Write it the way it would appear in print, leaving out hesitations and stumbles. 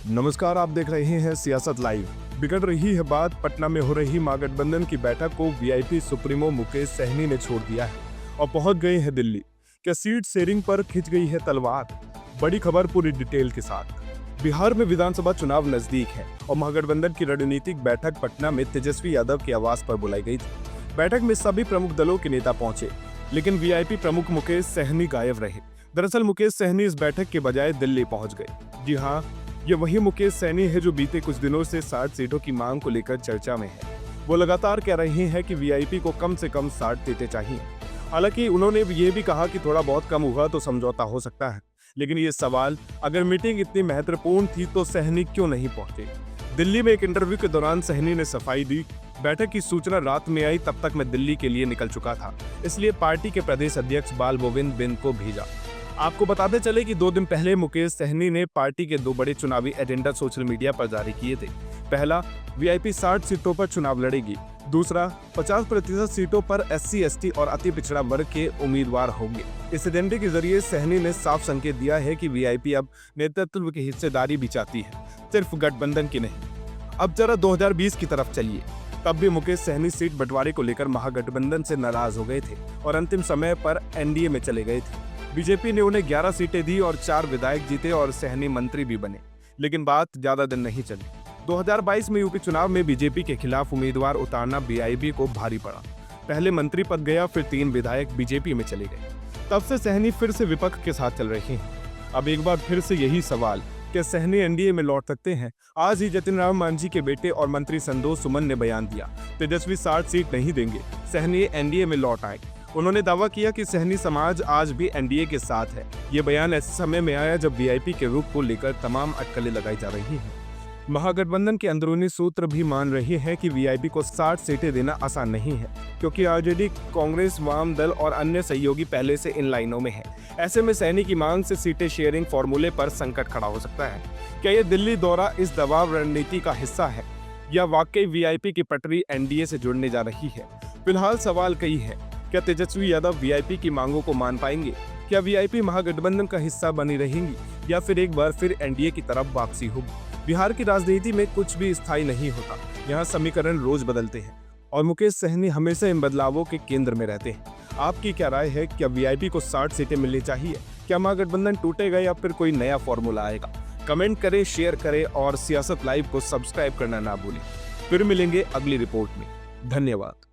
नमस्कार, आप देख रहे हैं सियासत लाइव। बिगड़ रही है बात, पटना में हो रही महागठबंधन की बैठक को वीआईपी सुप्रीमो मुकेश सहनी ने छोड़ दिया है और पहुंच गए हैं दिल्ली। क्या सीट शेयरिंग पर खिंच गई है तलवार? बड़ी खबर पूरी डिटेल के साथ। बिहार में विधानसभा चुनाव नजदीक है और महागठबंधन की रणनीतिक बैठक पटना में तेजस्वी यादव के आवास पर बुलाई गई थी। बैठक में सभी प्रमुख दलों के नेता पहुंचे, लेकिन वीआईपी प्रमुख मुकेश सहनी गायब रहे। दरअसल मुकेश सहनी इस बैठक के बजाय दिल्ली पहुंच गए। जी हाँ, ये वही मुकेश सहनी है जो बीते कुछ दिनों से 60 सीटों की मांग को लेकर चर्चा में है। वो लगातार कह रहे हैं कि वीआईपी को कम से कम 60 सीटें चाहिए। हालांकि उन्होंने ये भी कहा कि थोड़ा बहुत कम हुआ तो समझौता हो सकता है। लेकिन ये सवाल, अगर मीटिंग इतनी महत्वपूर्ण थी तो सहनी क्यों नहीं पहुंचे? दिल्ली में एक इंटरव्यू के दौरान सहनी ने सफाई दी, बैठक की सूचना रात में आई, तब तक मैं दिल्ली के लिए निकल चुका था, इसलिए पार्टी के प्रदेश अध्यक्ष बाल गोविंद बिंद को भेजा। आपको बताते चले कि 2 दिन पहले मुकेश सहनी ने पार्टी के 2 बड़े चुनावी एजेंडा सोशल मीडिया पर जारी किए थे। पहला, वीआईपी 60 सीटों पर चुनाव लड़ेगी। दूसरा, 50% सीटों पर SC, ST और अति पिछड़ा वर्ग के उम्मीदवार होंगे। इस एजेंडे के जरिए सहनी ने साफ संकेत दिया है कि वीआईपी अब नेतृत्व की हिस्सेदारी भी चाहती है, सिर्फ गठबंधन की नहीं। अब जरा 2020 की तरफ चलिए। तब भी मुकेश सहनी सीट बंटवारे को लेकर महागठबंधन से नाराज हो गए थे और अंतिम समय पर एनडीए में चले गए थे। बीजेपी ने उन्हें 11 सीटें दी और 4 विधायक जीते और सहनी मंत्री भी बने। लेकिन बात ज्यादा दिन नहीं चली। 2022 में यूपी चुनाव में बीजेपी के खिलाफ उम्मीदवार उतारना वीआईपी को भारी पड़ा। पहले मंत्री पद गया, फिर 3 विधायक बीजेपी में चले गए। तब से सहनी फिर से विपक्ष के साथ चल रहे हैं। अब एक बार फिर से यही सवाल, क्या सहनी एनडीए में लौट सकते हैं? आज ही जतिन राम मांझी के बेटे और मंत्री संतोष सुमन ने बयान दिया, तेजस्वी 60 सीट नहीं देंगे, सहनी एनडीए में लौट आए। उन्होंने दावा किया कि सहनी समाज आज भी एनडीए के साथ है। ये बयान ऐसे समय में आया जब वीआईपी के रुख को लेकर तमाम अटकलें लगाई जा रही हैं। महागठबंधन के अंदरूनी सूत्र भी मान रहे हैं कि वीआईपी को 60 सीटें देना आसान नहीं है, क्योंकि आरजेडी, कांग्रेस, वाम दल और अन्य सहयोगी पहले से इन लाइनों में है। ऐसे में सहनी की मांग से सीटें शेयरिंग फॉर्मूले पर संकट खड़ा हो सकता है। क्या ये दिल्ली दौरा इस दबाव रणनीति का हिस्सा है या वाकई वीआईपी की पटरी एनडीए से जुड़ने जा रही है? फिलहाल सवाल कई है। क्या तेजस्वी यादव वीआईपी की मांगों को मान पाएंगे? क्या वीआईपी महागठबंधन का हिस्सा बनी रहेंगी या फिर एक बार फिर एनडीए की तरफ वापसी होगी? बिहार की राजनीति में कुछ भी स्थायी नहीं होता। यहाँ समीकरण रोज बदलते हैं और मुकेश सहनी हमेशा इन बदलावों के केंद्र में रहते हैं। आपकी क्या राय है? क्या वीआईपी को 60 सीटें मिलनी चाहिए? क्या महागठबंधन टूटेगा या फिर कोई नया फॉर्मूला आएगा? कमेंट करें, शेयर करें और सियासत लाइव को सब्सक्राइब करना ना भूलें। फिर मिलेंगे अगली रिपोर्ट में। धन्यवाद।